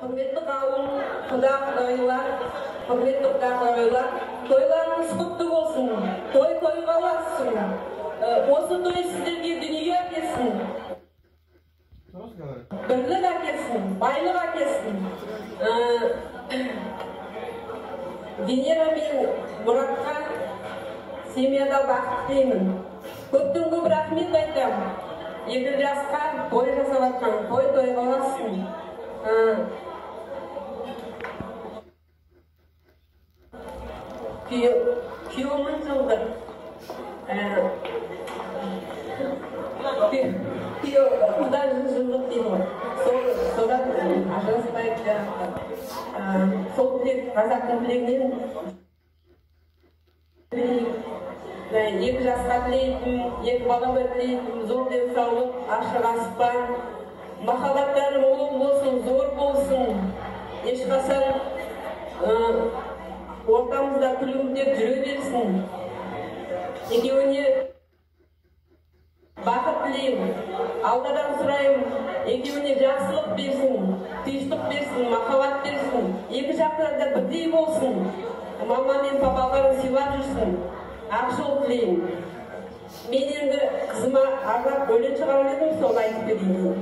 Құрметті қауым, құда-құдайлар, құрметті құда-құдайлар, тойларыңыз құтты болсын, тойға ұласын. Осы той сіздерге дүние әкелсін, бірлік әкелсін, байлық әкелсін. Венера мен Мұратқа семьяда бақыт тілеймін. Көптен көп рахмет айтамын. Екі жасқа той жасап жатқан, той қаласын. Күйеуімін жылдыр. Құда жылдық дейді ғой. Содан ажыраспайды. Сол тілек, қазақтың тілегінен екі жасқа тілейтін, екі балама тілейтін, зор денсаулық, ашық аспан, махаббаттары мол болсын, зор болсын, ешқашан ортамызда күлімдеп жүре берсін. Екеуіне бақыт тілеймін, алладан сұраймын, екеуіне жақсылық берсін, тыныштық берсін, махаббат берсін, екі жақта да бірдей болсын, мама мен папаларын сыйлап жүрсін. Ақ жол тілеймін. Мен енді қызыма арнап өлең шығарып едім, соны айтып берейін.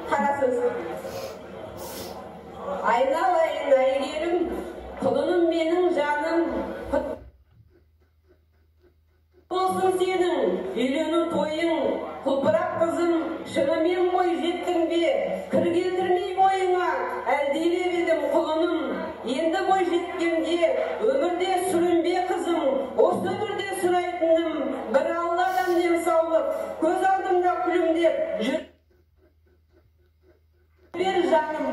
Қарасыз. Айналайын әйгерім, құлыным менің жаным, болсын сенің үйлену тойың, құлпырақ қызым, шынымен бой жеттің бе, кір келтірмей бойыңа, әлдилеп едім құлыным, енді бой жеткенде, өмірде сүрінбе қызым, осы өмірде сұрайтыным, бір Алладан денсаулық, көз алдымда күлімдеп, жүр бер жаным.